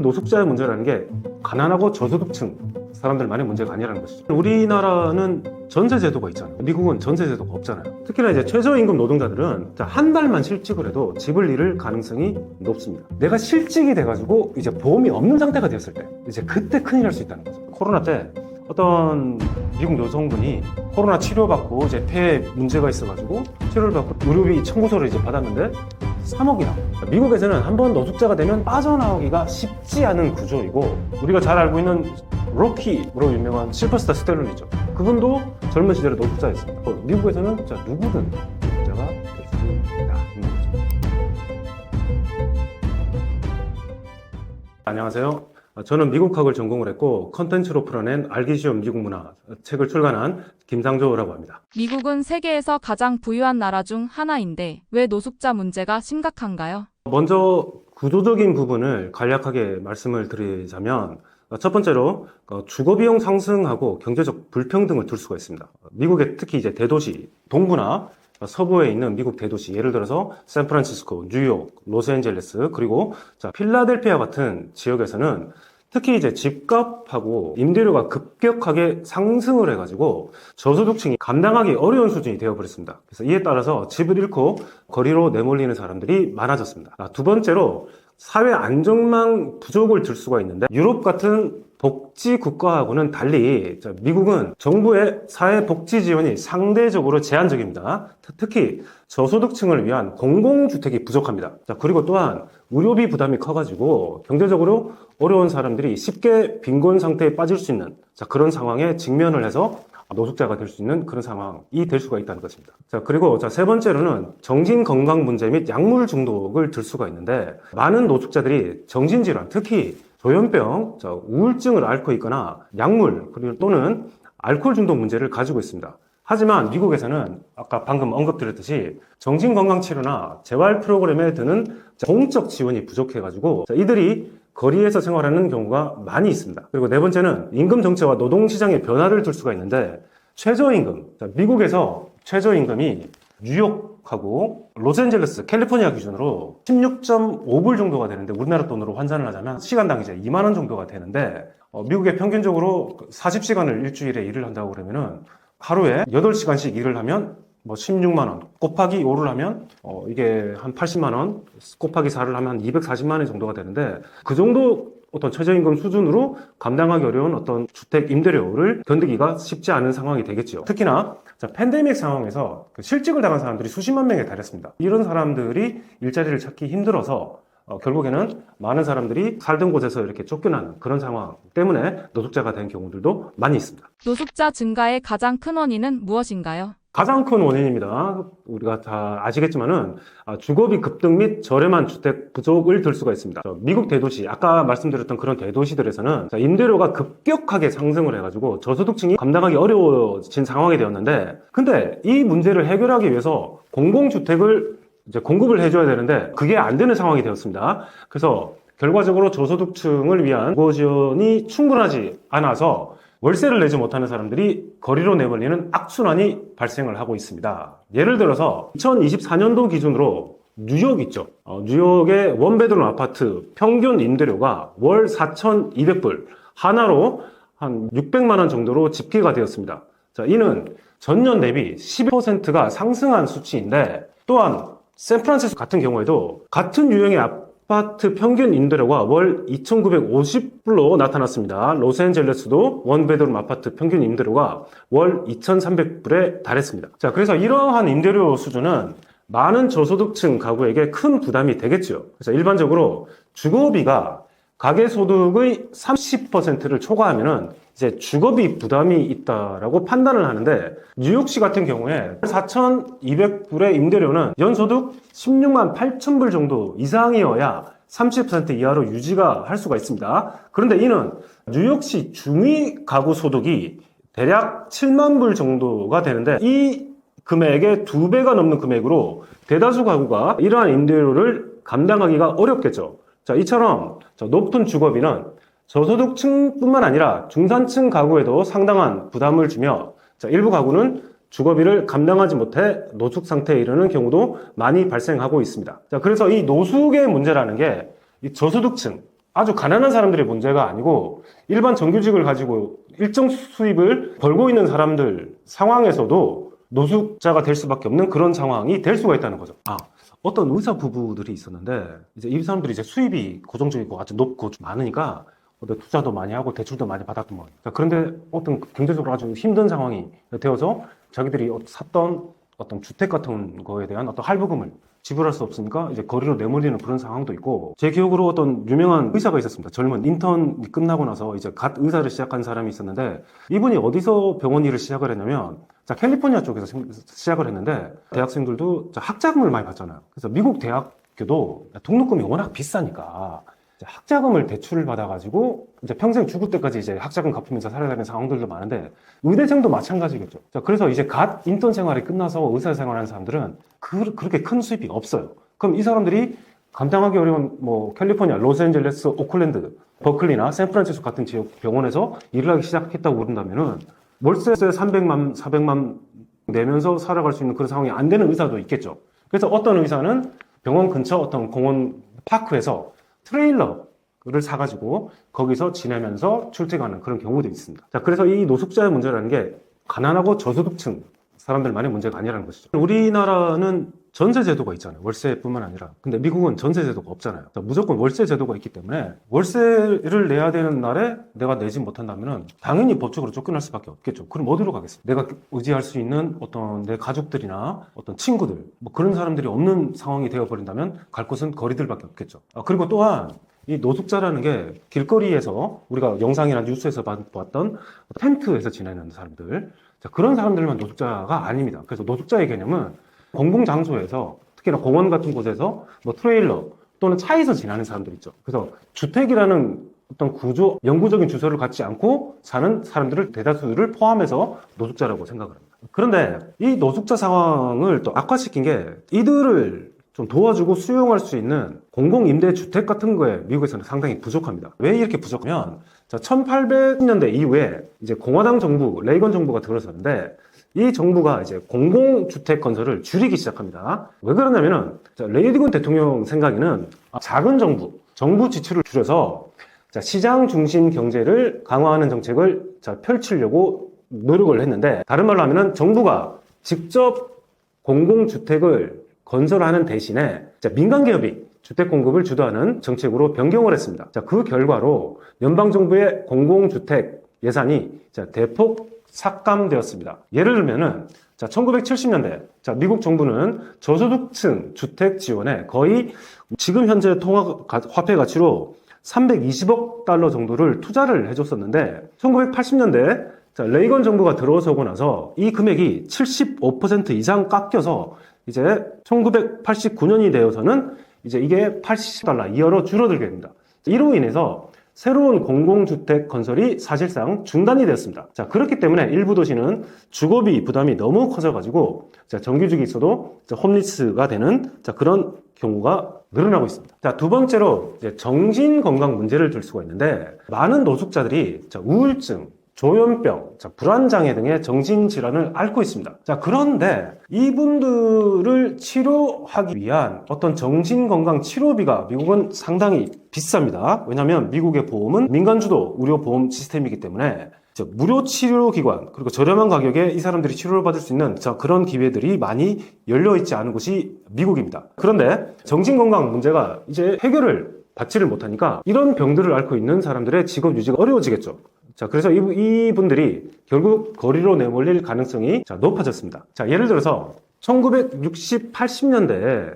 노숙자의 문제라는 게 가난하고 저소득층 사람들만의 문제가 아니라는 것이죠. 우리나라는 전세제도가 있잖아요. 미국은 전세제도가 없잖아요. 특히나 이제 최저임금 노동자들은 한 달만 실직을 해도 집을 잃을 가능성이 높습니다. 내가 실직이 돼가지고 이제 보험이 없는 상태가 되었을 때 이제 그때 큰일 날 수 있다는 거죠. 코로나 때 어떤 미국 여성분이 코로나 치료받고 이제 폐에 문제가 있어가지고 치료를 받고 의료비 청구서를 이제 받았는데 3억이나. 미국에서는 한번 노숙자가 되면 빠져나오기가 쉽지 않은 구조이고, 우리가 잘 알고 있는 로키로 유명한 실버스타 스텔론이죠. 그분도 젊은 시절에 노숙자였습니다. 미국에서는 누구든 노숙자가 될 수 있다. 안녕하세요. 저는 미국학을 전공을 했고 컨텐츠로 풀어낸 알기 쉬운 미국 문화 책을 출간한 김상조라고 합니다. 미국은 세계에서 가장 부유한 나라 중 하나인데 왜 노숙자 문제가 심각한가요? 먼저 구조적인 부분을 간략하게 말씀을 드리자면, 첫 번째로 주거비용 상승하고 경제적 불평등을 둘 수가 있습니다. 미국의 특히 이제 대도시, 동부나 서부에 있는 미국 대도시, 예를 들어서 샌프란시스코, 뉴욕, 로스앤젤레스, 그리고 필라델피아 같은 지역에서는 특히 이제 집값하고 임대료가 급격하게 상승을 해가지고 저소득층이 감당하기 어려운 수준이 되어버렸습니다. 그래서 이에 따라서 집을 잃고 거리로 내몰리는 사람들이 많아졌습니다. 두 번째로 사회 안정망 부족을 들 수가 있는데, 유럽 같은 복지 국가하고는 달리 미국은 정부의 사회 복지 지원이 상대적으로 제한적입니다. 특히 저소득층을 위한 공공주택이 부족합니다. 그리고 또한 의료비 부담이 커가지고 경제적으로 어려운 사람들이 쉽게 빈곤 상태에 빠질 수 있는 그런 상황에 직면을 해서 노숙자가 될 수 있는 그런 상황이 될 수가 있다는 것입니다. 그리고 세 번째로는 정신건강 문제 및 약물 중독을 들 수가 있는데, 많은 노숙자들이 정신질환, 특히 조현병, 우울증을 앓고 있거나 약물 그리고 또는 알코올 중독 문제를 가지고 있습니다. 하지만 미국에서는 아까 방금 언급드렸듯이 정신건강치료나 재활 프로그램에 드는 공적 지원이 부족해가지고 이들이 거리에서 생활하는 경우가 많이 있습니다. 그리고 네 번째는 임금 정체와 노동시장의 변화를 둘 수가 있는데, 최저임금, 미국에서 최저임금이 뉴욕하고 로스앤젤레스, 캘리포니아 기준으로 16.5불 정도가 되는데, 우리나라 돈으로 환산을 하자면 시간당 이제 2만 원 정도가 되는데, 미국에 평균적으로 40시간을 일주일에 일을 한다고 그러면은 하루에 8시간씩 일을 하면 16만 원 곱하기 5를 하면 이게 한 80만 원 곱하기 4를 하면 한 240만 원 정도가 되는데, 그 정도 어떤 최저임금 수준으로 감당하기 어려운 어떤 주택 임대료를 견디기가 쉽지 않은 상황이 되겠죠. 특히나 팬데믹 상황에서 실직을 당한 사람들이 수십만 명에 달했습니다. 이런 사람들이 일자리를 찾기 힘들어서 결국에는 많은 사람들이 살던 곳에서 이렇게 쫓겨나는 그런 상황 때문에 노숙자가 된 경우들도 많이 있습니다. 노숙자 증가의 가장 큰 원인은 무엇인가요? 가장 큰 원인입니다. 우리가 다 아시겠지만은 주거비 급등 및 저렴한 주택 부족을 들 수가 있습니다. 미국 대도시, 아까 말씀드렸던 그런 대도시들에서는 임대료가 급격하게 상승을 해가지고 저소득층이 감당하기 어려워진 상황이 되었는데, 근데 이 문제를 해결하기 위해서 공공주택을 이제 공급을 해줘야 되는데 그게 안 되는 상황이 되었습니다. 그래서 결과적으로 저소득층을 위한 주거 지원이 충분하지 않아서 월세를 내지 못하는 사람들이 거리로 내몰리는 악순환이 발생을 하고 있습니다. 예를 들어서 2024년도 기준으로 뉴욕 있죠. 뉴욕의 원베드룸 아파트 평균 임대료가 월 4,200불, 하나로 한 600만 원 정도로 집계가 되었습니다. 이는 전년 대비 12%가 상승한 수치인데, 또한 샌프란시스코 같은 경우에도 같은 유형의 아파트 평균 임대료가 월 2,950불로 나타났습니다. 로스앤젤레스도 원베드룸 아파트 평균 임대료가 월 2,300불에 달했습니다. 그래서 이러한 임대료 수준은 많은 저소득층 가구에게 큰 부담이 되겠죠. 그래서 일반적으로 주거비가 가계소득의 30%를 초과하면은 이제 주거비 부담이 있다라고 판단을 하는데, 뉴욕시 같은 경우에 4,200불의 임대료는 연소득 16만 8천 불 정도 이상이어야 30% 이하로 유지가 할 수가 있습니다. 그런데 이는 뉴욕시 중위 가구 소득이 대략 7만 불 정도가 되는데, 이 금액의 2배가 넘는 금액으로 대다수 가구가 이러한 임대료를 감당하기가 어렵겠죠. 이처럼 높은 주거비는 저소득층뿐만 아니라 중산층 가구에도 상당한 부담을 주며, 일부 가구는 주거비를 감당하지 못해 노숙 상태에 이르는 경우도 많이 발생하고 있습니다. 그래서 이 노숙의 문제라는 게 이 저소득층, 아주 가난한 사람들의 문제가 아니고 일반 정규직을 가지고 일정 수입을 벌고 있는 사람들 상황에서도 노숙자가 될 수밖에 없는 그런 상황이 될 수가 있다는 거죠. 어떤 의사 부부들이 있었는데 이제 이 사람들이 이제 수입이 고정적이고 아주 높고 좀 많으니까 투자도 많이 하고 대출도 많이 받았던 거예요. 그런데 어떤 경제적으로 아주 힘든 상황이 되어서 자기들이 샀던 어떤 주택 같은 거에 대한 어떤 할부금을 지불할 수 없으니까 이제 거리로 내몰리는 그런 상황도 있고, 제 기억으로 어떤 유명한 의사가 있었습니다. 젊은 인턴이 끝나고 나서 이제 갓 의사를 시작한 사람이 있었는데, 이분이 어디서 병원 일을 시작을 했냐면 캘리포니아 쪽에서 시작을 했는데, 대학생들도 학자금을 많이 받잖아요. 그래서 미국 대학교도 등록금이 워낙 비싸니까 학자금을 대출을 받아가지고 이제 평생 죽을 때까지 이제 학자금 갚으면서 살아야 되는 상황들도 많은데, 의대생도 마찬가지겠죠. 그래서 이제 갓 인턴 생활이 끝나서 의사 생활하는 사람들은 그렇게 큰 수입이 없어요. 그럼 이 사람들이 감당하기 어려운 캘리포니아, 로스앤젤레스, 오클랜드, 버클리나 샌프란시스코 같은 지역 병원에서 일을 하기 시작했다고 그런다면은 월세 300만, 400만 내면서 살아갈 수 있는 그런 상황이 안 되는 의사도 있겠죠. 그래서 어떤 의사는 병원 근처 어떤 공원 파크에서 트레일러를 사가지고 거기서 지내면서 출퇴근하는 그런 경우도 있습니다. 그래서 이 노숙자의 문제라는 게 가난하고 저소득층 사람들만의 문제가 아니라는 것이죠. 우리나라는 전세 제도가 있잖아요. 월세뿐만 아니라. 근데 미국은 전세 제도가 없잖아요. 무조건 월세 제도가 있기 때문에 월세를 내야 되는 날에 내가 내지 못한다면 당연히 법적으로 쫓겨날 수밖에 없겠죠. 그럼 어디로 가겠어요? 내가 의지할 수 있는 어떤 내 가족들이나 어떤 친구들, 그런 사람들이 없는 상황이 되어버린다면 갈 곳은 거리들밖에 없겠죠. 그리고 또한 이 노숙자라는 게 길거리에서 우리가 영상이나 뉴스에서 봤던 텐트에서 지내는 사람들, 그런 사람들만 노숙자가 아닙니다. 그래서 노숙자의 개념은 공공장소에서, 특히나 공원 같은 곳에서 트레일러 또는 차에서 지내는 사람들 있죠. 그래서 주택이라는 어떤 구조, 영구적인 주소를 갖지 않고 사는 사람들을 대다수를 포함해서 노숙자라고 생각을 합니다. 그런데 이 노숙자 상황을 또 악화시킨 게, 이들을 좀 도와주고 수용할 수 있는 공공임대주택 같은 거에 미국에서는 상당히 부족합니다. 왜 이렇게 부족하면, 1800년대 이후에 이제 공화당 정부, 레이건 정부가 들어섰는데, 이 정부가 이제 공공주택 건설을 줄이기 시작합니다. 왜 그러냐면은, 레이건 대통령 생각에는 작은 정부 지출을 줄여서 시장 중심 경제를 강화하는 정책을 펼치려고 노력을 했는데, 다른 말로 하면은 정부가 직접 공공주택을 건설하는 대신에 민간 기업이 주택 공급을 주도하는 정책으로 변경을 했습니다. 그 결과로 연방정부의 공공주택 예산이 대폭 삭감되었습니다. 예를 들면은 1970년대 미국 정부는 저소득층 주택 지원에 거의 지금 현재 화폐 가치로 320억 달러 정도를 투자를 해줬었는데, 1980년대 레이건 정부가 들어서고 나서 이 금액이 75% 이상 깎여서 이제 1989년이 되어서는 이제 이게 80달러 이하로 줄어들게 됩니다. 이로 인해서 새로운 공공주택 건설이 사실상 중단이 되었습니다. 그렇기 때문에 일부 도시는 주거비 부담이 너무 커져가지고 정규직이 있어도 홈리스가 되는 그런 경우가 늘어나고 있습니다. 두 번째로 정신건강 문제를 들 수가 있는데, 많은 노숙자들이 우울증, 조현병, 불안장애 등의 정신질환을 앓고 있습니다. 그런데 이분들을 치료하기 위한 어떤 정신건강 치료비가 미국은 상당히 비쌉니다. 왜냐하면 미국의 보험은 민간주도 의료보험 시스템이기 때문에 무료 치료기관, 그리고 저렴한 가격에 이 사람들이 치료를 받을 수 있는 그런 기회들이 많이 열려있지 않은 곳이 미국입니다. 그런데 정신건강 문제가 이제 해결을 받지를 못하니까 이런 병들을 앓고 있는 사람들의 직업 유지가 어려워지겠죠. 그래서 이분들이 결국 거리로 내몰릴 가능성이 높아졌습니다. 예를 들어서 1960, 80년대에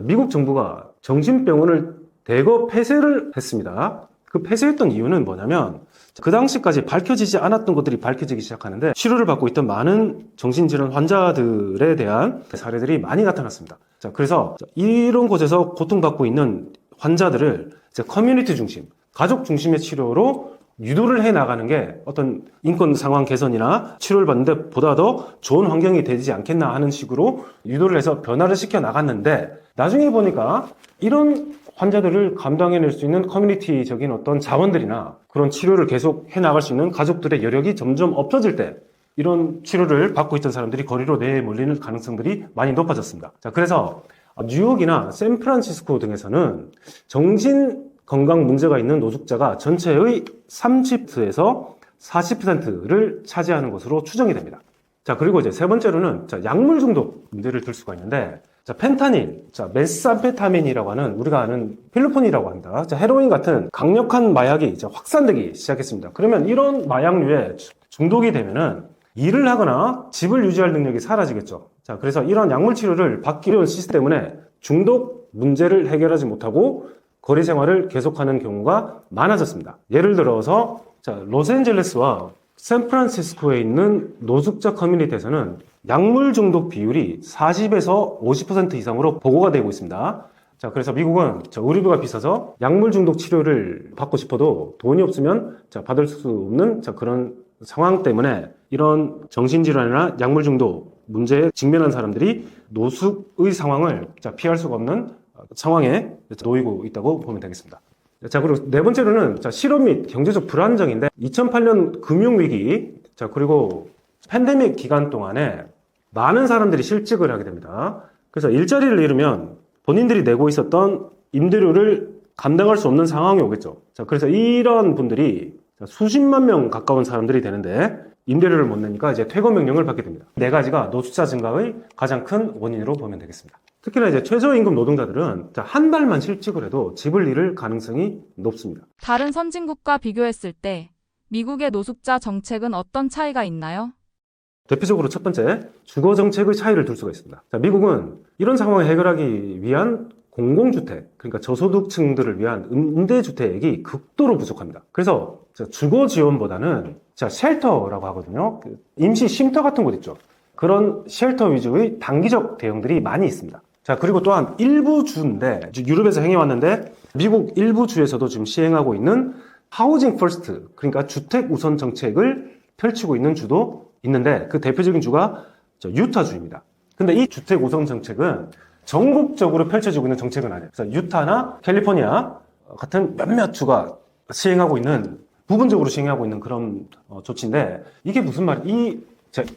미국 정부가 정신병원을 대거 폐쇄를 했습니다. 그 폐쇄했던 이유는 뭐냐면, 그 당시까지 밝혀지지 않았던 것들이 밝혀지기 시작하는데, 치료를 받고 있던 많은 정신질환 환자들에 대한 사례들이 많이 나타났습니다. 그래서 이런 곳에서 고통받고 있는 환자들을 커뮤니티 중심, 가족 중심의 치료로 유도를 해 나가는 게 어떤 인권 상황 개선이나 치료를 받는데 보다 더 좋은 환경이 되지 않겠나 하는 식으로 유도를 해서 변화를 시켜 나갔는데, 나중에 보니까 이런 환자들을 감당해낼 수 있는 커뮤니티적인 어떤 자원들이나 그런 치료를 계속 해 나갈 수 있는 가족들의 여력이 점점 없어질 때, 이런 치료를 받고 있던 사람들이 거리로 내몰리는 가능성들이 많이 높아졌습니다. 그래서 뉴욕이나 샌프란시스코 등에서는 정신 건강 문제가 있는 노숙자가 전체의 30에서 40%를 차지하는 것으로 추정이 됩니다. 자, 그리고 이제 세 번째로는 약물 중독 문제를 들 수가 있는데, 펜타닐, 메스암페타민이라고 하는 우리가 아는 필로폰이라고 합니다. 헤로인 같은 강력한 마약이 이제 확산되기 시작했습니다. 그러면 이런 마약류에 중독이 되면은 일을 하거나 집을 유지할 능력이 사라지겠죠. 자, 그래서 이런 약물 치료를 받기 어려운 시스템 때문에 중독 문제를 해결하지 못하고 거리 생활을 계속하는 경우가 많아졌습니다. 예를 들어서 로스앤젤레스와 샌프란시스코에 있는 노숙자 커뮤니티에서는 약물 중독 비율이 40에서 50% 이상으로 보고가 되고 있습니다. 자, 그래서 미국은 의료비가 비싸서 약물 중독 치료를 받고 싶어도 돈이 없으면 받을 수 없는 그런 상황 때문에 이런 정신질환이나 약물 중독 문제에 직면한 사람들이 노숙의 상황을 피할 수가 없는 상황에 놓이고 있다고 보면 되겠습니다. 자, 그리고 네 번째로는 실업 및 경제적 불안정인데 2008년 금융위기, 그리고 팬데믹 기간 동안에 많은 사람들이 실직을 하게 됩니다. 그래서 일자리를 잃으면 본인들이 내고 있었던 임대료를 감당할 수 없는 상황이 오겠죠. 자, 그래서 이런 분들이 수십만 명 가까운 사람들이 되는데 임대료를 못 내니까 이제 퇴거 명령을 받게 됩니다. 네 가지가 노숙자 증가의 가장 큰 원인으로 보면 되겠습니다. 특히나 이제 최저임금 노동자들은 한 달만 실직을 해도 집을 잃을 가능성이 높습니다. 다른 선진국과 비교했을 때 미국의 노숙자 정책은 어떤 차이가 있나요? 대표적으로 첫 번째, 주거 정책의 차이를 둘 수가 있습니다. 자, 미국은 이런 상황을 해결하기 위한 공공주택, 그러니까 저소득층들을 위한 임대주택이 극도로 부족합니다. 그래서 주거 지원보다는 쉘터라고 하거든요. 임시 쉼터 같은 곳 있죠. 그런 쉘터 위주의 단기적 대응들이 많이 있습니다. 자, 그리고 또한 일부 주인데, 유럽에서 행해왔는데 미국 일부 주에서도 지금 시행하고 있는 하우징 퍼스트, 그러니까 주택 우선 정책을 펼치고 있는 주도 있는데 그 대표적인 주가 유타주입니다. 근데 이 주택 우선 정책은 전국적으로 펼쳐지고 있는 정책은 아니에요. 그래서 유타나 캘리포니아 같은 몇몇 주가 시행하고 있는, 부분적으로 시행하고 있는 그런 조치인데, 이게 무슨 이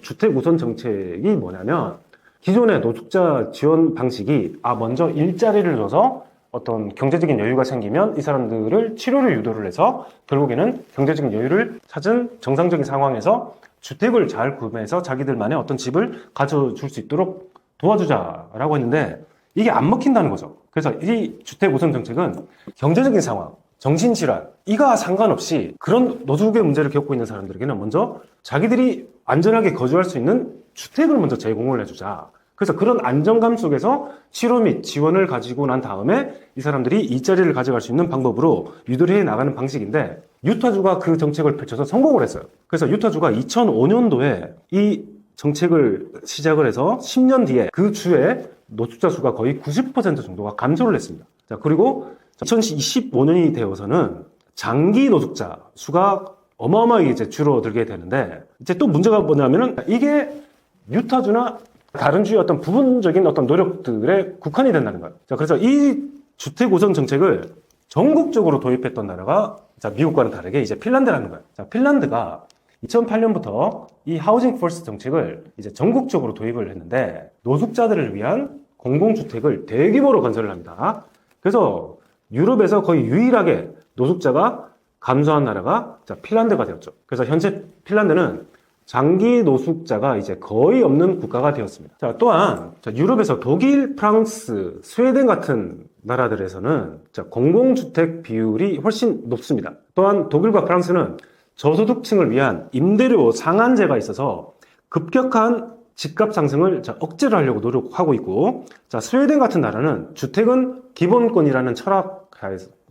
주택 우선 정책이 뭐냐면 기존의 노숙자 지원 방식이 먼저 일자리를 줘서 어떤 경제적인 여유가 생기면 이 사람들을 치료를 유도를 해서 결국에는 경제적인 여유를 찾은 정상적인 상황에서 주택을 잘 구매해서 자기들만의 어떤 집을 가져줄 수 있도록 도와주자라고 했는데 이게 안 먹힌다는 거죠. 그래서 이 주택 우선 정책은 경제적인 상황, 정신질환, 이가 상관없이 그런 노숙의 문제를 겪고 있는 사람들에게는 먼저 자기들이 안전하게 거주할 수 있는 주택을 먼저 제공을 해주자. 그래서 그런 안정감 속에서 치료 및 지원을 가지고 난 다음에 이 사람들이 일자리를 가져갈 수 있는 방법으로 유도를 해 나가는 방식인데, 유타주가 그 정책을 펼쳐서 성공을 했어요. 그래서 유타주가 2005년도에 이 정책을 시작을 해서 10년 뒤에 그 주에 노숙자 수가 거의 90% 정도가 감소를 했습니다. 자, 그리고 2025년이 되어서는 장기 노숙자 수가 어마어마하게 이제 줄어들게 되는데, 이제 또 문제가 뭐냐면은 이게 유타주나 다른 주의 어떤 부분적인 어떤 노력들에 국한이 된다는 거예요. 자, 그래서 이 주택 우선 정책을 전국적으로 도입했던 나라가 미국과는 다르게 이제 핀란드라는 거예요. 자, 핀란드가 2008년부터 이 하우징 퍼스트 정책을 이제 전국적으로 도입을 했는데 노숙자들을 위한 공공주택을 대규모로 건설을 합니다. 그래서 유럽에서 거의 유일하게 노숙자가 감소한 나라가 핀란드가 되었죠. 그래서 현재 핀란드는 장기 노숙자가 이제 거의 없는 국가가 되었습니다. 자, 또한 유럽에서 독일, 프랑스, 스웨덴 같은 나라들에서는 공공주택 비율이 훨씬 높습니다. 또한 독일과 프랑스는 저소득층을 위한 임대료 상한제가 있어서 급격한 집값 상승을 억제를 하려고 노력하고 있고, 스웨덴 같은 나라는 주택은 기본권이라는 철학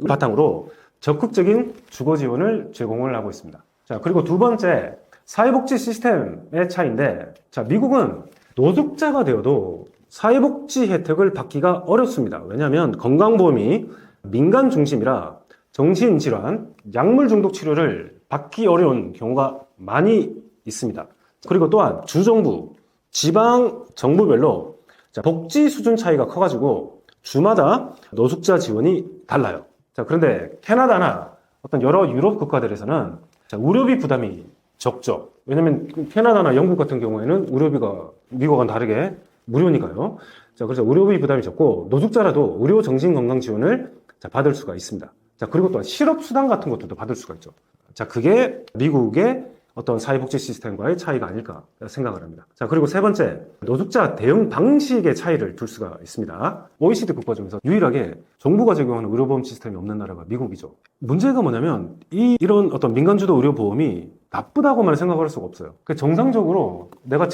바탕으로 적극적인 주거 지원을 제공을 하고 있습니다. 자, 그리고 두 번째, 사회복지 시스템의 차이인데, 미국은 노숙자가 되어도 사회복지 혜택을 받기가 어렵습니다. 왜냐하면 건강보험이 민간 중심이라 정신질환, 약물 중독 치료를 받기 어려운 경우가 많이 있습니다. 그리고 또한 주정부, 지방 정부별로 복지 수준 차이가 커가지고 주마다 노숙자 지원이 달라요. 자, 그런데 캐나다나 어떤 여러 유럽 국가들에서는 의료비 부담이 적죠. 왜냐면 캐나다나 영국 같은 경우에는 의료비가 미국과는 다르게 무료니까요. 자, 그래서 의료비 부담이 적고 노숙자라도 의료 정신건강 지원을 받을 수가 있습니다. 자, 그리고 또한 실업수당 같은 것들도 받을 수가 있죠. 자, 그게 미국의 어떤 사회복지 시스템과의 차이가 아닐까 생각을 합니다. 자, 그리고 세 번째, 노숙자 대응 방식의 차이를 둘 수가 있습니다. OECD 국가 중에서 유일하게 정부가 적용하는 의료보험 시스템이 없는 나라가 미국이죠. 문제가 뭐냐면 이런 어떤 민간주도 의료보험이 나쁘다고만 생각할 수가 없어요. 정상적으로 내가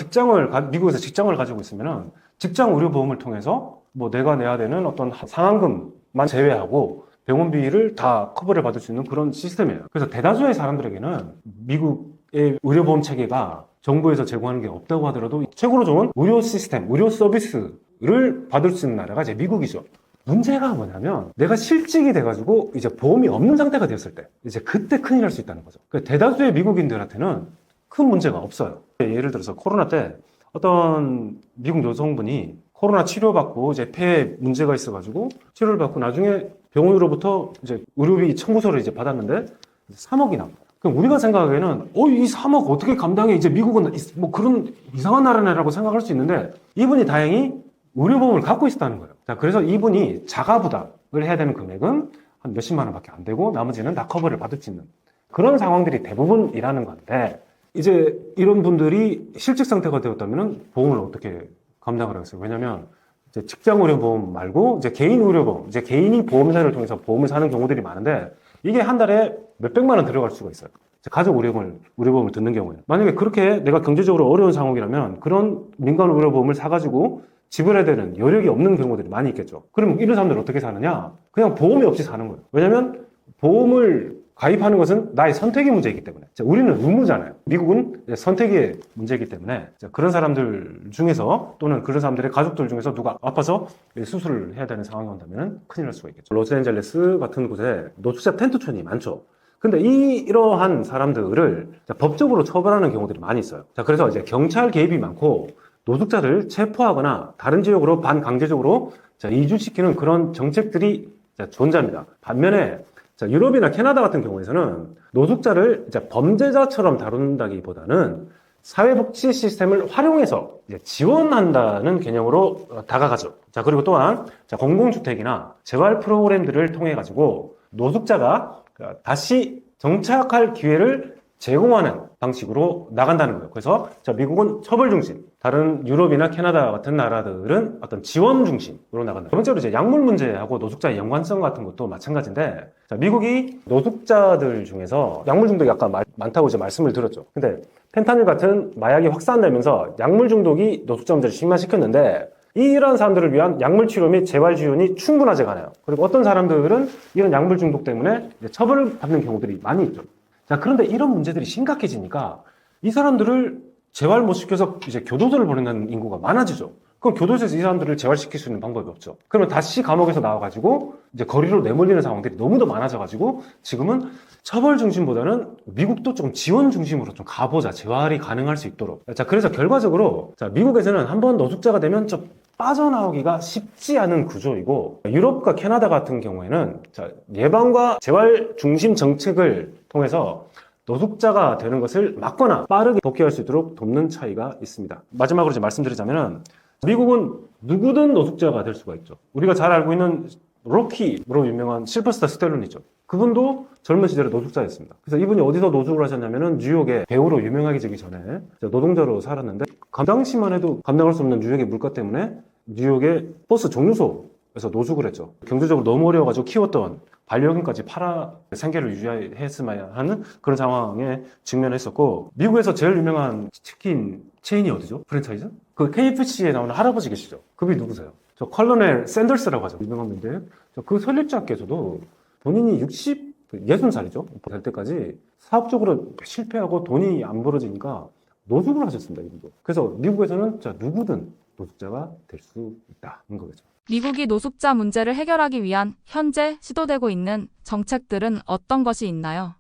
미국에서 직장을 가지고 있으면은 직장 의료보험을 통해서 뭐 내가 내야 되는 어떤 상환금만 제외하고 병원비를 다 커버를 받을 수 있는 그런 시스템이에요. 그래서 대다수의 사람들에게는 미국의 의료보험 체계가 정부에서 제공하는 게 없다고 하더라도 최고로 좋은 의료 시스템, 의료 서비스를 받을 수 있는 나라가 이제 미국이죠. 문제가 뭐냐면 내가 실직이 돼가지고 이제 보험이 없는 상태가 되었을 때 이제 그때 큰일 날 수 있다는 거죠. 대다수의 미국인들한테는 큰 문제가 없어요. 예를 들어서 코로나 때 어떤 미국 여성분이 코로나 치료받고 이제 폐에 문제가 있어가지고 치료를 받고 나중에 병원으로부터 이제 의료비 청구서를 이제 받았는데 3억이 나온 거야. 그럼 우리가 생각하기에는 이 3억 어떻게 감당해? 이제 미국은 뭐 그런 이상한 나라네라고 생각할 수 있는데 이분이 다행히 의료보험을 갖고 있었다는 거예요. 자, 그래서 이분이 자가부담을 해야 되는 금액은 한 몇십만 원밖에 안 되고 나머지는 다 커버를 받을 수 있는 그런 상황들이 대부분이라는 건데 이제 이런 분들이 실직 상태가 되었다면 보험을 어떻게 감당을 하겠어요? 왜냐면 이제 직장 의료보험 말고 이제 개인 의료보험, 이제 개인이 보험사를 통해서 보험을 사는 경우들이 많은데 이게 한 달에 몇백만 원 들어갈 수가 있어요. 가족 의료보험을 듣는 경우에. 만약에 그렇게 내가 경제적으로 어려운 상황이라면 그런 민간 의료보험을 사가지고 지불해야 되는 여력이 없는 경우들이 많이 있겠죠. 그럼 이런 사람들은 어떻게 사느냐? 그냥 보험이 없이 사는 거예요. 왜냐면 보험을 가입하는 것은 나의 선택의 문제이기 때문에. 우리는 의무잖아요. 미국은 선택의 문제이기 때문에 그런 사람들 중에서 또는 그런 사람들의 가족들 중에서 누가 아파서 수술을 해야 되는 상황이 온다면 큰일 날 수가 있겠죠. 로스앤젤레스 같은 곳에 노숙자 텐트촌이 많죠. 근데 이러한 사람들을 법적으로 처벌하는 경우들이 많이 있어요. 자, 그래서 이제 경찰 개입이 많고 노숙자를 체포하거나 다른 지역으로 반강제적으로 이주시키는 그런 정책들이 존재합니다. 반면에 유럽이나 캐나다 같은 경우에서는 노숙자를 범죄자처럼 다룬다기보다는 사회복지 시스템을 활용해서 지원한다는 개념으로 다가가죠. 자, 그리고 또한 공공주택이나 재활 프로그램들을 통해 가지고 노숙자가 다시 정착할 기회를 제공하는 방식으로 나간다는 거예요. 그래서 미국은 처벌 중심, 다른 유럽이나 캐나다 같은 나라들은 어떤 지원 중심으로 나간다. 두 번째로 이제 약물 문제하고 노숙자의 연관성 같은 것도 마찬가지인데, 미국이 노숙자들 중에서 약물 중독이 아까 많다고 이제 말씀을 드렸죠. 근데 펜타닐 같은 마약이 확산되면서 약물 중독이 노숙자 문제를 심화시켰는데, 이런 사람들을 위한 약물 치료 및 재활 지원이 충분하지가 않아요. 그리고 어떤 사람들은 이런 약물 중독 때문에 처벌을 받는 경우들이 많이 있죠. 자, 그런데 이런 문제들이 심각해지니까 이 사람들을 재활 못 시켜서 이제 교도소를 보낸다는 인구가 많아지죠. 그럼 교도소에서 이 사람들을 재활시킬 수 있는 방법이 없죠. 그러면 다시 감옥에서 나와가지고 이제 거리로 내몰리는 상황들이 너무도 많아져가지고 지금은 처벌 중심보다는 미국도 좀 지원 중심으로 좀 가보자. 재활이 가능할 수 있도록. 자, 그래서 결과적으로 미국에서는 한번 노숙자가 되면 좀 빠져나오기가 쉽지 않은 구조이고, 유럽과 캐나다 같은 경우에는 예방과 재활 중심 정책을 통해서 노숙자가 되는 것을 막거나 빠르게 복귀할 수 있도록 돕는 차이가 있습니다. 마지막으로 이제 말씀드리자면 미국은 누구든 노숙자가 될 수가 있죠. 우리가 잘 알고 있는 로키로 유명한 실버스타 스텔론이죠. 그분도 젊은 시절에 노숙자였습니다. 그래서 이분이 어디서 노숙을 하셨냐면은 뉴욕에 배우로 유명하게 되기 전에 노동자로 살았는데, 그 당시만 해도 감당할 수 없는 뉴욕의 물가 때문에 뉴욕의 버스 정류소에서 노숙을 했죠. 경제적으로 너무 어려워가지고 키웠던 반려견까지 팔아 생계를 유지했으면 하는 그런 상황에 직면했었고, 미국에서 제일 유명한 치킨 체인이 어디죠? 프랜차이즈? 그 KFC에 나오는 할아버지 계시죠? 그분이 누구세요? 저 컬러넬 샌더스라고 하죠. 유명한 분인데, 그 설립자께서도 본인이 60살이죠? 될 때까지 사업적으로 실패하고 돈이 안 벌어지니까 노숙을 하셨습니다, 이분도. 그래서 미국에서는 누구든 노숙자가 될 수 있다는 거겠죠. 미국이 노숙자 문제를 해결하기 위한 현재 시도되고 있는 정책들은 어떤 것이 있나요?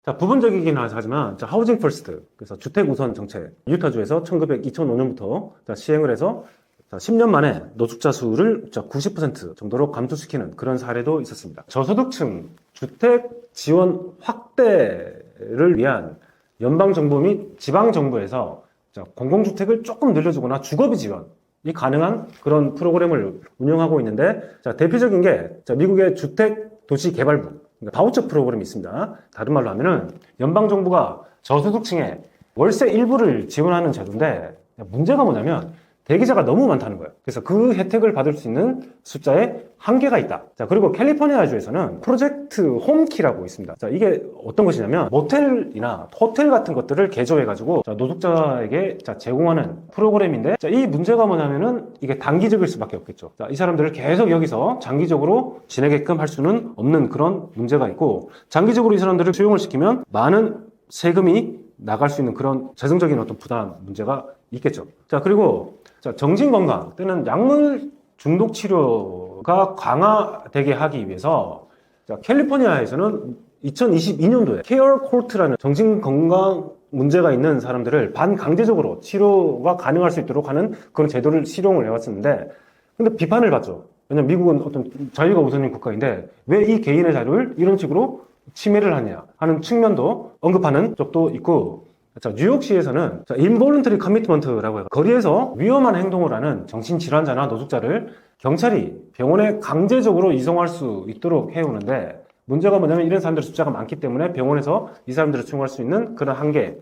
자, 부분적이긴 하지만, 하우징 퍼스트, 그래서 주택 우선 정책, 유타주에서 2005년부터 시행을 해서 10년 만에 노숙자 수를 90% 정도로 감소시키는 그런 사례도 있었습니다. 저소득층 주택 지원 확대를 위한 연방정부 및 지방정부에서 공공주택을 조금 늘려주거나 주거비 지원이 가능한 그런 프로그램을 운영하고 있는데, 대표적인 게 미국의 주택도시개발부, 그러니까 바우처 프로그램이 있습니다. 다른 말로 하면은 연방정부가 저소득층에 월세 일부를 지원하는 제도인데 문제가 뭐냐면 대기자가 너무 많다는 거예요. 그래서 그 혜택을 받을 수 있는 숫자에 한계가 있다. 자, 그리고 캘리포니아주에서는 프로젝트 홈키라고 있습니다. 자, 이게 어떤 것이냐면 모텔이나 호텔 같은 것들을 개조해가지고 노숙자에게 제공하는 프로그램인데, 자, 이 문제가 뭐냐면은 이게 단기적일 수밖에 없겠죠. 자, 이 사람들을 계속 여기서 장기적으로 지내게끔 할 수는 없는 그런 문제가 있고, 장기적으로 이 사람들을 수용을 시키면 많은 세금이 나갈 수 있는 그런 재정적인 어떤 부담 문제가 있겠죠. 자, 그리고 정신건강 또는 약물 중독 치료가 강화되게 하기 위해서 캘리포니아에서는 2022년도에 케어 코트라는 정신건강 문제가 있는 사람들을 반강제적으로 치료가 가능할 수 있도록 하는 그런 제도를 실용을 해왔었는데, 근데 비판을 받죠. 왜냐면 미국은 어떤 자유가 우선인 국가인데 왜 이 개인의 자유를 이런 식으로 침해를 하냐 하는 측면도 언급하는 적도 있고, 뉴욕시에서는 involuntary commitment라고 해요. 거리에서 위험한 행동을 하는 정신질환자나 노숙자를 경찰이 병원에 강제적으로 이송할 수 있도록 해오는데, 문제가 뭐냐면 이런 사람들의 숫자가 많기 때문에 병원에서 이 사람들을 수용할 수 있는 그런 한계에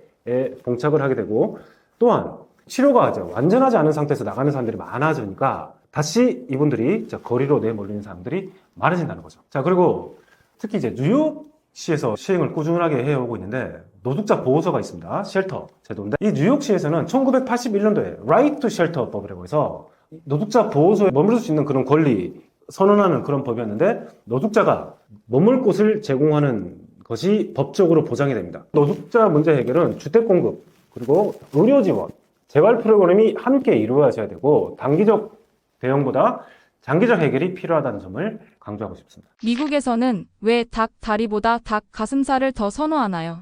봉착을 하게 되고, 또한 치료가 완전하지 않은 상태에서 나가는 사람들이 많아지니까 다시 이분들이 거리로 내몰리는 사람들이 많아진다는 거죠. 자, 그리고 특히 뉴욕시에서 시행을 꾸준하게 해오고 있는데 노숙자 보호소가 있습니다. 쉘터 제도인데, 이 뉴욕시에서는 1981년도에 Right to Shelter 법이라고 해서 노숙자 보호소에 머무를 수 있는 그런 권리 선언하는 그런 법이었는데, 노숙자가 머물 곳을 제공하는 것이 법적으로 보장이 됩니다. 노숙자 문제 해결은 주택 공급, 그리고 의료 지원, 재활 프로그램이 함께 이루어져야 되고 단기적 대응보다 장기적 해결이 필요하다는 점을 강조하고 싶습니다. 미국에서는 왜 닭 다리보다 닭 가슴살을 더 선호하나요?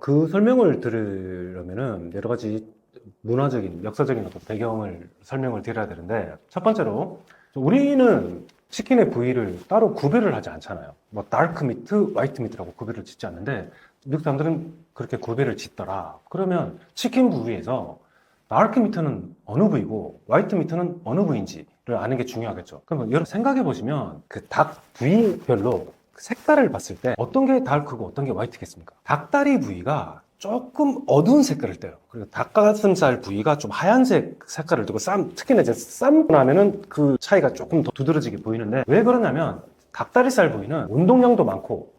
그 설명을 들으려면은 여러 가지 문화적인, 역사적인 어떤 배경을 설명을 드려야 되는데, 첫 번째로 우리는 치킨의 부위를 따로 구별을 하지 않잖아요. 뭐 다크 미트, 화이트 미트라고 구별을 짓지 않는데 미국 사람들은 그렇게 구별을 짓더라. 그러면 치킨 부위에서 다크 미트는 어느 부위고 화이트 미트는 어느 부위인지를 아는 게 중요하겠죠. 그러면 여러분 생각해 보시면 그 닭 부위별로 색깔을 봤을 때 어떤 게 다크고 어떤 게 화이트겠습니까? 닭다리 부위가 조금 어두운 색깔을 떼요. 그리고 닭가슴살 부위가 좀 하얀색 색깔을 띠고 특히나 이제 삶고 나면은 그 차이가 조금 더 두드러지게 보이는데, 왜 그러냐면 닭다리살 부위는 운동량도 많고,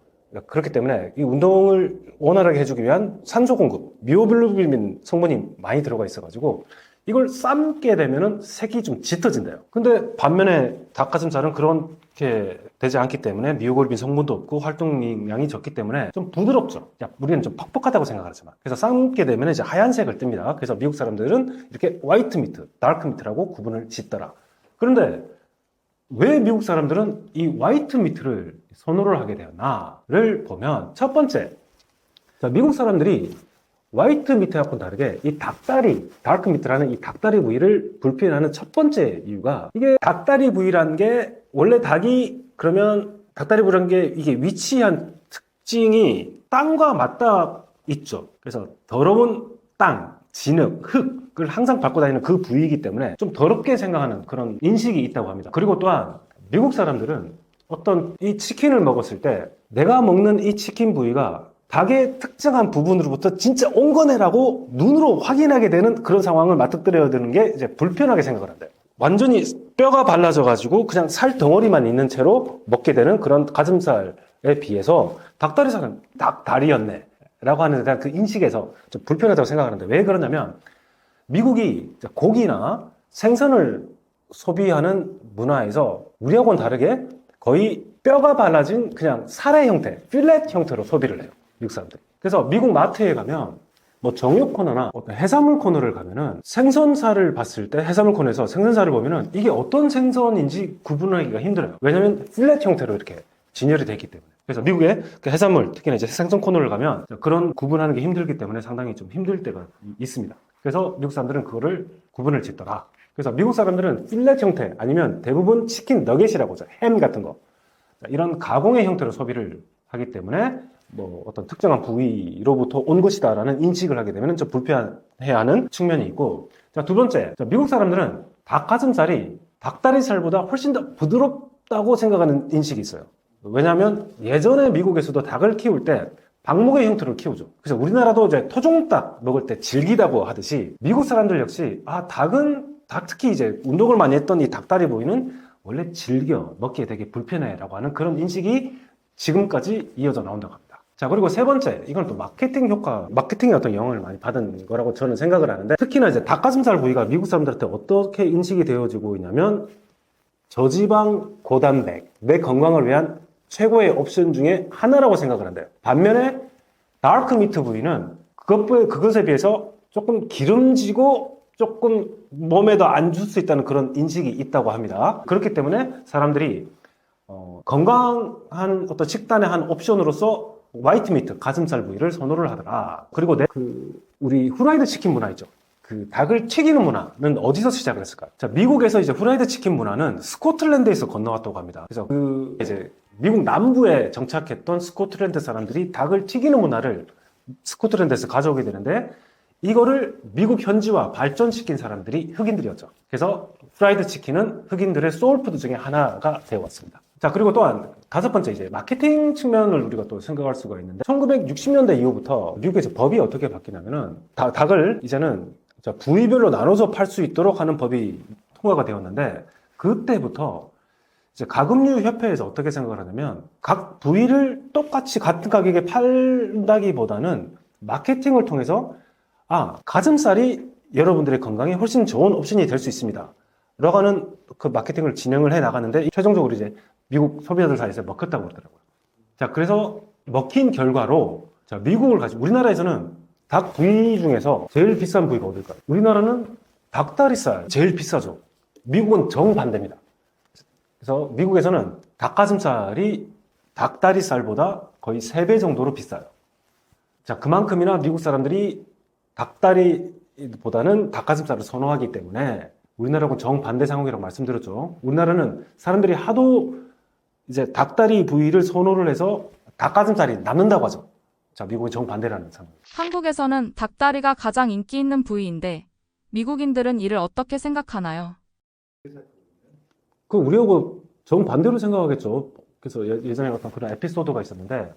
그렇기 때문에 이 운동을 원활하게 해주기 위한 산소 공급, 미오글로빈 성분이 많이 들어가 있어가지고 이걸 삶게 되면은 색이 좀 짙어진대요. 근데 반면에 닭가슴살은 그렇게 되지 않기 때문에 미오글로빈 성분도 없고 활동량이 적기 때문에 좀 부드럽죠. 우리는 좀 퍽퍽하다고 생각하지만, 그래서 삶게 되면 이제 하얀색을 띱니다. 그래서 미국 사람들은 이렇게 화이트 미트, 다크 미트라고 구분을 짓더라. 그런데 왜 미국 사람들은 이 화이트 미트를 선호를 하게 되었나를 보면, 첫 번째, 미국 사람들이 화이트 미트하고는 다르게 이 닭다리, 다크 미트라는 이 닭다리 부위를 불편해하는 첫 번째 이유가, 이게 닭다리 부위라는 게 원래 닭이, 그러면 닭다리 부위라는 게 이게 위치한 특징이 땅과 맞닿아 있죠. 그래서 더러운 땅, 진흙, 흙을 항상 밟고 다니는 그 부위이기 때문에 좀 더럽게 생각하는 그런 인식이 있다고 합니다. 그리고 또한 미국 사람들은 어떤 이 치킨을 먹었을 때 내가 먹는 이 치킨 부위가 닭의 특정한 부분으로부터 진짜 온 거네라고 눈으로 확인하게 되는 그런 상황을 맞닥뜨려야 되는 게 이제 불편하게 생각을 한대요. 완전히 뼈가 발라져 가지고 그냥 살 덩어리만 있는 채로 먹게 되는 그런 가슴살에 비해서 닭다리살은 닭다리였네 라고 하는 데 대한 그 인식에서 좀 불편하다고 생각하는데, 왜 그러냐면 미국이 고기나 생선을 소비하는 문화에서 우리하고는 다르게 거의 뼈가 발라진 그냥 살의 형태, 필렛 형태로 소비를 해요, 미국 사람들이. 그래서 미국 마트에 가면 뭐 정육 코너나 어떤 해산물 코너를 가면은 생선살을 봤을 때, 해산물 코너에서 생선살을 보면은 이게 어떤 생선인지 구분하기가 힘들어요. 왜냐면 필렛 형태로 이렇게 진열이 되어 있기 때문에. 그래서 미국의 그 해산물, 특히나 이제 생선 코너를 가면 그런 구분하는 게 힘들기 때문에 상당히 좀 힘들 때가 있습니다. 그래서 미국 사람들은 그거를 구분을 짓더라. 그래서 미국 사람들은 필렛 형태 아니면 대부분 치킨 너겟이라고 하죠. 햄 같은 거. 이런 가공의 형태로 소비를 하기 때문에 뭐 어떤 특정한 부위로부터 온 것이다라는 인식을 하게 되면 좀 불편해하는 측면이 있고, 자, 두 번째, 미국 사람들은 닭가슴살이 닭다리살보다 훨씬 더 부드럽다고 생각하는 인식이 있어요. 왜냐하면 예전에 미국에서도 닭을 키울 때 방목의 형태로 키우죠. 그래서 우리나라도 이제 토종닭 먹을 때 질기다고 하듯이 미국 사람들 역시 닭 특히 이제 운동을 많이 했던 이 닭다리 부위는 원래 질겨 먹기에 되게 불편해라고 하는 그런 인식이 지금까지 이어져 나온다고 합니다. 자, 그리고 세 번째, 이건 또 마케팅의 어떤 영향을 많이 받은 거라고 저는 생각을 하는데, 특히나 이제 닭가슴살 부위가 미국 사람들한테 어떻게 인식이 되어지고 있냐면, 저지방 고단백, 내 건강을 위한 최고의 옵션 중에 하나라고 생각을 한대요. 반면에 다크 미트 부위는 그것에 비해서 조금 기름지고 조금 몸에 더 안 줄 수 있다는 그런 인식이 있다고 합니다. 그렇기 때문에 사람들이 건강한 어떤 식단의 한 옵션으로서 화이트 미트, 가슴살 부위를 선호를 하더라. 그리고 우리 후라이드 치킨 문화 있죠. 그 닭을 튀기는 문화는 어디서 시작을 했을까요? 자, 미국에서 이제 후라이드 치킨 문화는 스코틀랜드에서 건너왔다고 합니다. 그래서 이제 미국 남부에 정착했던 스코틀랜드 사람들이 닭을 튀기는 문화를 스코틀랜드에서 가져오게 되는데, 이거를 미국 현지화 발전시킨 사람들이 흑인들이었죠. 그래서 프라이드 치킨은 흑인들의 소울푸드 중에 하나가 되어왔습니다. 자, 그리고 또한 다섯 번째, 이제 마케팅 측면을 우리가 또 생각할 수가 있는데, 1960년대 이후부터 미국에서 법이 어떻게 바뀌냐면은 닭을 이제는 부위별로 나눠서 팔 수 있도록 하는 법이 통과가 되었는데, 그때부터 이제 가금류 협회에서 어떻게 생각을 하냐면, 각 부위를 똑같이 같은 가격에 팔다기보다는 마케팅을 통해서 가슴살이 여러분들의 건강에 훨씬 좋은 옵션이 될 수 있습니다 라고 하는 그 마케팅을 진행을 해 나가는데, 최종적으로 이제 미국 소비자들 사이에서 먹혔다고 그러더라고요. 자, 그래서 먹힌 결과로, 자, 우리나라에서는 닭 부위 중에서 제일 비싼 부위가 어딜까요? 우리나라는 닭다리살 제일 비싸죠. 미국은 정반대입니다. 그래서 미국에서는 닭가슴살이 닭다리살보다 거의 3배 정도로 비싸요. 자, 그만큼이나 미국 사람들이 닭다리보다는 닭가슴살을 선호하기 때문에 우리나라하고 정반대 상황이라고 말씀드렸죠. 우리나라는 사람들이 하도 이제 닭다리 부위를 선호를 해서 닭가슴살이 남는다고 하죠. 자, 미국은 정반대라는 상황. 한국에서는 닭다리가 가장 인기 있는 부위인데 미국인들은 이를 어떻게 생각하나요? 우리하고 정반대로 생각하겠죠. 그래서 예전에 어떤 그런 에피소드가 있었는데,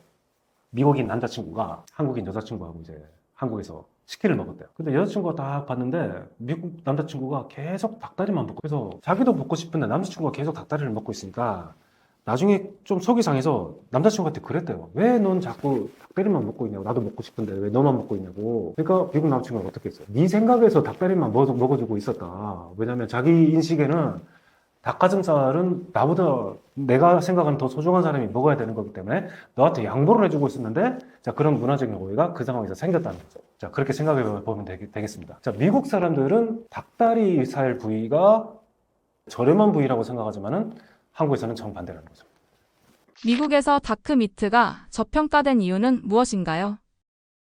미국인 남자친구가 한국인 여자친구하고 이제 한국에서 치킨을 먹었대요. 근데 여자친구가 딱 봤는데 미국 남자친구가 계속 닭다리만 먹고, 그래서 자기도 먹고 싶은데 남자친구가 계속 닭다리를 먹고 있으니까 나중에 좀 속이 상해서 남자친구한테 그랬대요. 왜 넌 자꾸 닭다리만 먹고 있냐고. 나도 먹고 싶은데 왜 너만 먹고 있냐고. 그러니까 미국 남자친구가 어떻게 했어요? 네 생각에서 닭다리만 먹어주고 있었다. 왜냐면 자기 인식에는 닭가슴살은 나보다 내가 생각하는 더 소중한 사람이 먹어야 되는 거기 때문에 너한테 양보를 해주고 있었는데, 자, 그런 문화적인 오해가 그 상황에서 생겼다는 거죠. 자, 그렇게 생각해 보면 되겠습니다. 자, 미국 사람들은 닭다리살 부위가 저렴한 부위라고 생각하지만은 한국에서는 정반대라는 거죠. 미국에서 다크미트가 저평가된 이유는 무엇인가요?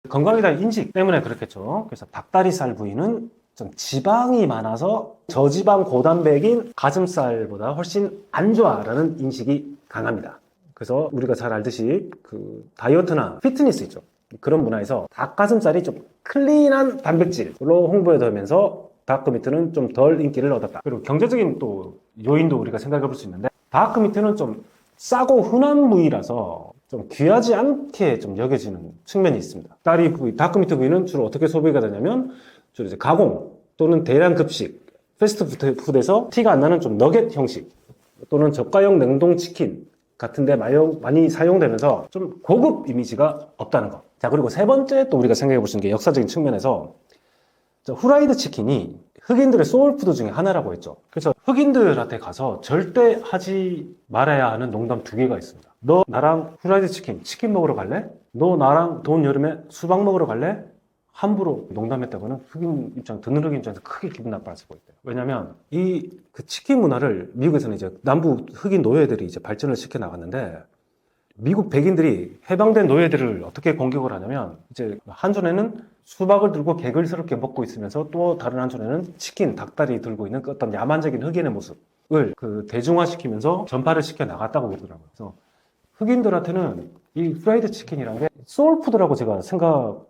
건강에 대한 인식 때문에 그렇겠죠. 그래서 닭다리살 부위는 좀 지방이 많아서 저지방 고단백인 가슴살보다 훨씬 안 좋아라는 인식이 강합니다. 그래서 우리가 잘 알듯이 그 다이어트나 피트니스 있죠. 그런 문화에서 닭가슴살이 좀 클린한 단백질로 홍보되면서 다크미트는 좀 덜 인기를 얻었다. 그리고 경제적인 또 요인도 우리가 생각해 볼 수 있는데, 다크미트는 좀 싸고 흔한 부위라서 좀 귀하지 않게 좀 여겨지는 측면이 있습니다. 다크미트 부위는 주로 어떻게 소비가 되냐면, 주로 이제 가공 또는 대량 급식, 패스트푸드에서 티가 안 나는 좀 너겟 형식 또는 저가형 냉동 치킨 같은데 많이 사용되면서 좀 고급 이미지가 없다는 거. 자, 그리고 세 번째 또 우리가 생각해 볼 수 있는 게 역사적인 측면에서, 후라이드 치킨이 흑인들의 소울푸드 중에 하나라고 했죠. 그래서 흑인들한테 가서 절대 하지 말아야 하는 농담 2개가 있습니다. 너 나랑 후라이드 치킨 먹으러 갈래? 너 나랑 돈 여름에 수박 먹으러 갈래? 함부로 농담했다고는 듣는 흑인 입장에서 크게 기분 나빠할 수가 있대요. 왜냐면 그 치킨 문화를 미국에서는 이제 남부 흑인 노예들이 이제 발전을 시켜 나갔는데, 미국 백인들이 해방된 노예들을 어떻게 공격을 하냐면, 이제 한 손에는 수박을 들고 개걸스럽게 먹고 있으면서 또 다른 한 손에는 치킨, 닭다리 들고 있는 어떤 야만적인 흑인의 모습을 대중화시키면서 전파를 시켜 나갔다고 그러더라고요. 그래서 흑인들한테는 이 프라이드 치킨이라는 게 소울푸드라고 제가 생각할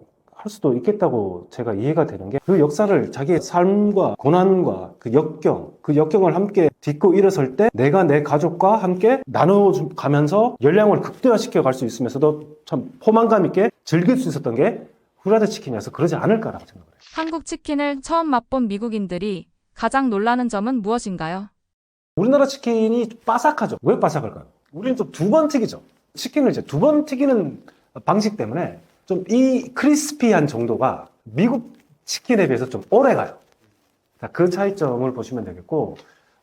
수도 있겠다고 제가 이해가 되는 게, 그 역사를 자기의 삶과 고난과 그 역경을 함께 딛고 일어설 때 내가 내 가족과 함께 나눠가면서 열량을 극대화시켜 갈 수 있으면서도 참 포만감 있게 즐길 수 있었던 게 후라이드 치킨이어서 그러지 않을까라고 생각을 해요. 한국 치킨을 처음 맛본 미국인들이 가장 놀라는 점은 무엇인가요? 우리나라 치킨이 바삭하죠. 왜 바삭할까요? 우리는 좀 두 번 튀기죠. 치킨을 이제 두 번 튀기는 방식 때문에 좀 이 크리스피한 정도가 미국 치킨에 비해서 좀 오래 가요. 자, 그 차이점을 보시면 되겠고,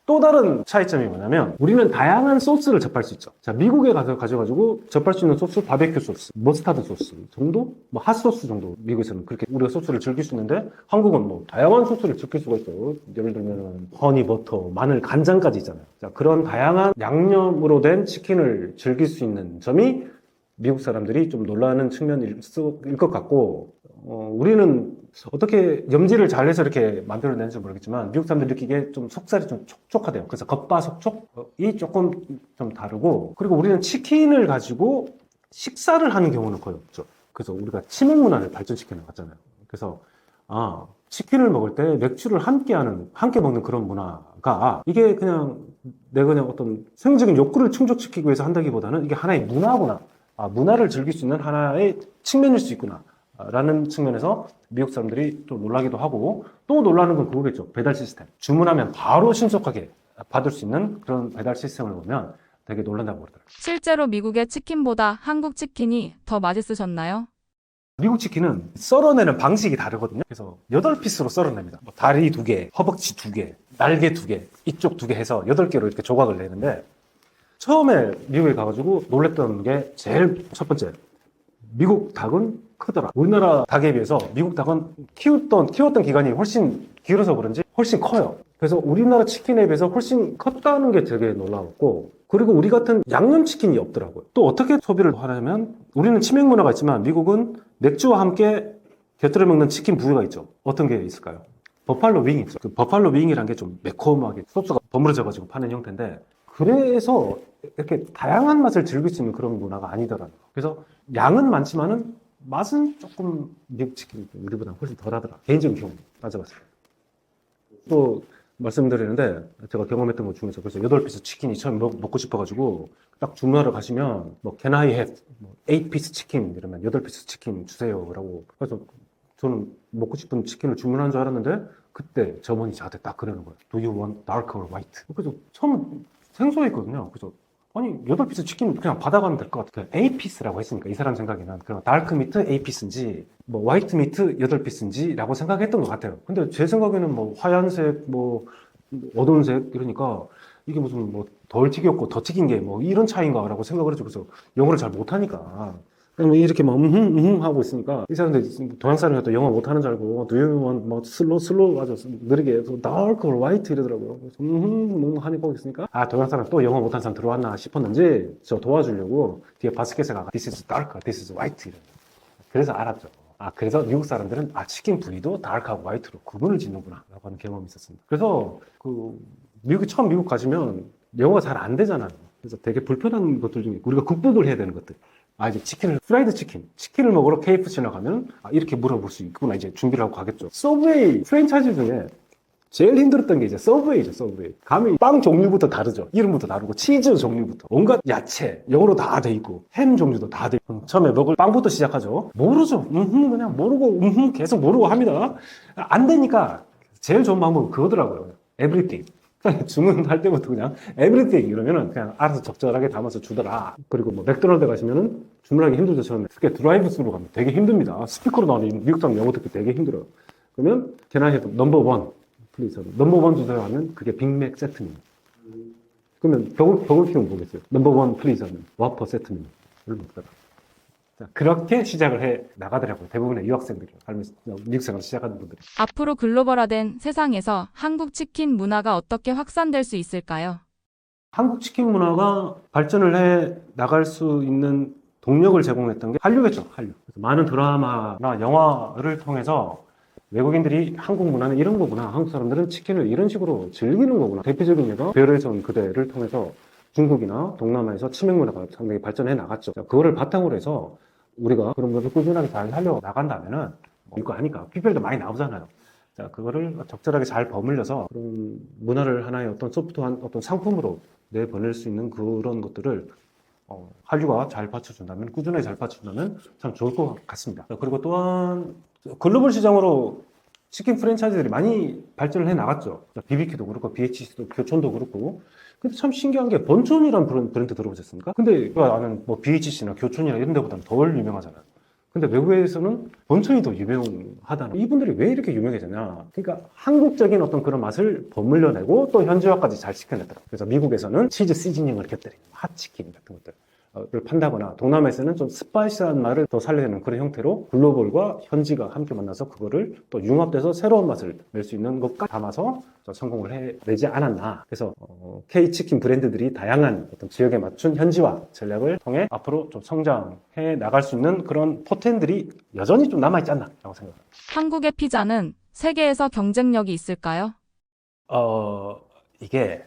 또 다른 차이점이 뭐냐면 우리는 다양한 소스를 접할 수 있죠. 자, 미국에 가셔가지고 접할 수 있는 소스, 바베큐 소스, 머스타드 소스 정도, 뭐 핫소스 정도 미국에서는 그렇게 우리가 소스를 즐길 수 있는데 한국은 뭐 다양한 소스를 즐길 수가 있어요. 예를 들면 허니 버터, 마늘, 간장까지 있잖아요. 자, 그런 다양한 양념으로 된 치킨을 즐길 수 있는 점이 미국 사람들이 좀 놀라는 측면일 것 같고, 우리는 어떻게 염지를 잘해서 이렇게 만들어내는지 모르겠지만 미국 사람들이 느끼기에 좀 속살이 좀 촉촉하대요. 그래서 겉바속촉이 조금 좀 다르고, 그리고 우리는 치킨을 가지고 식사를 하는 경우는 거의 없죠. 그래서 우리가 치맥 문화를 발전시켜 나갔잖아요. 그래서 치킨을 먹을 때 맥주를 함께 먹는 그런 문화가 이게 그냥 내가 그냥 어떤 생적인 욕구를 충족시키기 위해서 한다기보다는 이게 하나의 문화구나. 문화를 즐길 수 있는 하나의 측면일 수 있구나 라는 측면에서 미국 사람들이 또 놀라기도 하고, 또 놀라는 건 그거겠죠. 배달 시스템. 주문하면 바로 신속하게 받을 수 있는 그런 배달 시스템을 보면 되게 놀란다고 그러더라고요. 실제로 미국의 치킨보다 한국 치킨이 더 맛있으셨나요? 미국 치킨은 썰어내는 방식이 다르거든요. 그래서 8피스로 썰어냅니다. 뭐 다리 2개, 허벅지 2개, 날개 2개, 이쪽 2개 해서 8개로 이렇게 조각을 내는데, 처음에 미국에 가가지고 놀랬던 게 제일 첫 번째, 미국 닭은 크더라. 우리나라 닭에 비해서 미국 닭은 키웠던 기간이 훨씬 길어서 그런지 훨씬 커요. 그래서 우리나라 치킨에 비해서 훨씬 컸다는 게 되게 놀라웠고, 그리고 우리 같은 양념치킨이 없더라고요. 또 어떻게 소비를 하냐면, 우리는 치맥 문화가 있지만 미국은 맥주와 함께 곁들여 먹는 치킨 부위가 있죠. 어떤 게 있을까요? 버팔로 윙이 있죠. 그 버팔로 윙이란 게 좀 매콤하게 소스가 버무려져가지고 파는 형태인데, 그래서 이렇게 다양한 맛을 즐길 수 있는 그런 문화가 아니더라고요. 그래서 양은 많지만은 맛은 조금 미국 치킨 우리보다 훨씬 덜하더라. 개인적인 경험 따져봤어요. 또 말씀드리는데 제가 경험했던 것 중에서 그래서 8피스 치킨이 처음 먹고 싶어가지고 딱 주문하러 가시면 뭐 Can I have 8피스 치킨 이러면 8피스 치킨 주세요라고. 그래서 저는 먹고 싶은 치킨을 주문한 줄 알았는데 그때 점원이 저한테 딱 그러는 거예요. Do you want dark or white? 그래서 처음 생소했거든요. 그래서 아니 8피스 치킨 그냥 받아가면 될 것 같아요. A피스라고 했으니까 이 사람 생각에는 그냥 다크 미트 A피스인지 뭐 화이트 미트 8피스인지 라고 생각했던 것 같아요. 근데 제 생각에는 뭐 하얀색 뭐 어두운색 이러니까 이게 무슨 뭐 덜 튀겼고 더 튀긴 게 뭐 이런 차이인가 라고 생각을 했죠. 그래서 영어를 잘 못하니까 그냥 이렇게 막 하고 있으니까 이 사람들 동양 사람이 영어 못하는 줄 알고 Do you want 뭐 슬로우 아주 느리게 dark or white 이러더라고요. 그래서 하니까 있으니까 동양 사람 또 영어 못하는 사람 들어왔나 싶었는지 저 도와주려고 뒤에 바스켓에가 This is dark, this is white 이래요. 그래서 알았죠. 그래서 미국 사람들은 치킨 부위도 dark하고 white로 구분을 짓는구나 라고 하는 경험이 있었습니다. 그래서 처음 미국 가시면 영어가 잘 안 되잖아요. 그래서 되게 불편한 것들 중에 우리가 극복을 해야 되는 것들. 이제 프라이드 치킨을 먹으러 KFC나 가면 이렇게 물어볼 수 있구나. 이제 준비를 하고 가겠죠. 서브웨이 프랜차이즈 중에 제일 힘들었던 게 이제 서브웨이죠, 서브웨이. 가면 빵 종류부터 다르죠. 이름부터 다르고, 치즈 종류부터. 온갖 야채, 영어로 다 돼 있고, 햄 종류도 다 돼 있고. 처음에 먹을 빵부터 시작하죠. 모르죠. 그냥 모르고, 계속 모르고 합니다. 안 되니까, 제일 좋은 방법은 그거더라고요. 에브리띵. 주문할 때부터 그냥 에브리띵 이러면은 그냥 알아서 적절하게 담아서 주더라. 그리고 뭐 맥도날드 가시면은 주문하기 힘들죠. 처음에 특히 드라이브 스루로 가면 되게 힘듭니다. 스피커로 나오는 미국 사람 영어 듣기 되게 힘들어요. 그러면 can I have 넘버 원 플리즈 넘버 원 주세요 하면 그게 빅맥 세트입니다. 그러면 버거킹은 뭐겠어요? 넘버 원 플리즈 하면 와퍼 세트입니다. 이걸 먹다가 그렇게 시작을 해 나가더라고요. 대부분의 유학생들이 미국 생활을 시작하는 분들이. 앞으로 글로벌화된 세상에서 한국 치킨 문화가 어떻게 확산될 수 있을까요? 한국 치킨 문화가 발전을 해 나갈 수 있는 동력을 제공했던 게 한류겠죠. 한류. 그래서 많은 드라마나 영화를 통해서 외국인들이 한국 문화는 이런 거구나. 한국 사람들은 치킨을 이런 식으로 즐기는 거구나. 대표적인 예가 별의 전 그대를 통해서 중국이나 동남아에서 치맥 문화가 상당히 발전해 나갔죠. 그거를 바탕으로 해서 우리가 그런 것을 꾸준하게 잘 하려고 나간다면은 이거 하니까 PPL도 많이 나오잖아요. 자, 그거를 적절하게 잘 버무려서 그런 문화를 하나의 어떤 소프트한 어떤 상품으로 내보낼 수 있는 그런 것들을 한류가 잘 받쳐준다면, 꾸준하게 잘 받쳐준다면 참 좋을 것 같습니다. 그리고 또한 글로벌 시장으로 치킨 프랜차이즈들이 많이 발전을 해 나갔죠. BBQ도 그렇고 BHC도 교촌도 그렇고. 근데 참 신기한 게 번촌이라는 브랜드 들어보셨습니까? 근데 아는 뭐 BHC나 교촌이나 이런 데보다는 덜 유명하잖아요. 근데 외국에서는 번촌이 더 유명하다는. 이분들이 왜 이렇게 유명해졌냐? 그러니까 한국적인 어떤 그런 맛을 버물려내고 또 현지화까지 잘 시켜냈더라. 그래서 미국에서는 치즈 시즈닝을 곁들인 핫치킨 같은 것들 를 판다거나, 동남아에서는 좀 스파이시한 맛을 더 살려내는 그런 형태로 글로벌과 현지가 함께 만나서 그거를 또 융합돼서 새로운 맛을 낼 수 있는 것까지 담아서 성공을 해내지 않았나. 그래서 K치킨 브랜드들이 다양한 어떤 지역에 맞춘 현지화 전략을 통해 앞으로 좀 성장해 나갈 수 있는 그런 포텐들이 여전히 좀 남아있지 않나라고 생각합니다. 한국의 피자는 세계에서 경쟁력이 있을까요? 이게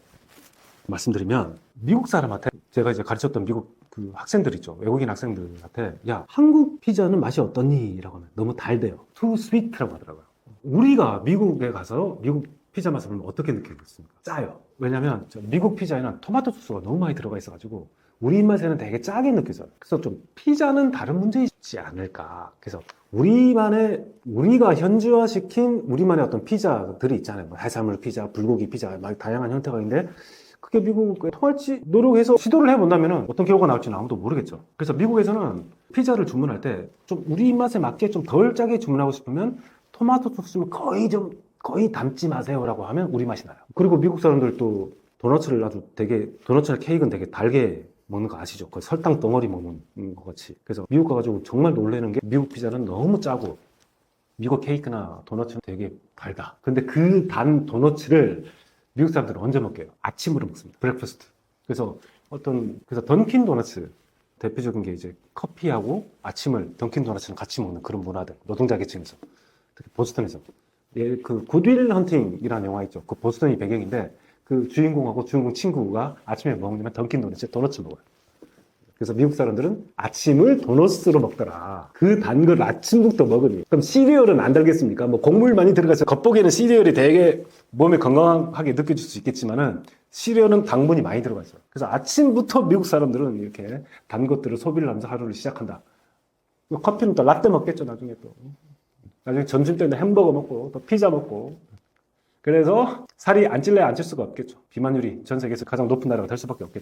말씀드리면 미국 사람한테, 제가 이제 가르쳤던 미국 그 학생들 있죠. 외국인 학생들한테 야, 한국 피자는 맛이 어떻니? 라고 하면 너무 달대요. too sweet라고 하더라고요. 우리가 미국에 가서 미국 피자 맛을 보면 어떻게 느끼겠습니까? 짜요. 왜냐면 미국 피자에는 토마토 소스가 너무 많이 들어가 있어가지고 우리 입맛에는 되게 짜게 느껴져요. 그래서 좀 피자는 다른 문제 있지 않을까. 그래서 우리가 현지화시킨 우리만의 어떤 피자들이 있잖아요. 뭐 해산물 피자, 불고기 피자, 막 다양한 형태가 있는데 그게 미국에 통할지 노력해서 시도를 해본다면 어떤 결과가 나올지는 아무도 모르겠죠. 그래서 미국에서는 피자를 주문할 때 좀 우리 입맛에 맞게 좀 덜 짜게 주문하고 싶으면 토마토 소스는 거의 담지 마세요라고 하면 우리 맛이 나요. 그리고 미국 사람들도 도너츠나 케이크는 되게 달게 먹는 거 아시죠? 거의 설탕 덩어리 먹는 것 같이. 그래서 미국 가가지고 정말 놀라는 게 미국 피자는 너무 짜고 미국 케이크나 도너츠는 되게 달다. 근데 그 단 도너츠를 미국 사람들은 언제 먹게요? 아침으로 먹습니다. 브렉퍼스트. 그래서 던킨 도너츠 대표적인 게 이제 커피하고 아침을 던킨 도너츠랑 같이 먹는 그런 문화들. 노동자 계층에서. 특히 보스턴에서. 예, 그 굿윌 헌팅이라는 영화 있죠. 그 보스턴이 배경인데 그 주인공하고 주인공 친구가 아침에 먹으면 던킨 도너츠 먹어요. 그래서 미국 사람들은 아침을 도너스로 먹더라. 그 단 걸 아침부터 먹으니. 그럼 시리얼은 안 달겠습니까? 뭐 곡물 많이 들어가서 겉보기에는 시리얼이 되게 몸에 건강하게 느껴질 수 있겠지만은 시리얼은 당분이 많이 들어가 있어요. 그래서 아침부터 미국 사람들은 이렇게 단 것들을 소비를 하면서 하루를 시작한다. 커피는 또 라떼 먹겠죠, 나중에 또. 나중에 점심 때는 햄버거 먹고 또 피자 먹고. 그래서 살이 안 찔 수가 없겠죠. 비만율이 전 세계에서 가장 높은 나라가 될 수밖에 없겠죠.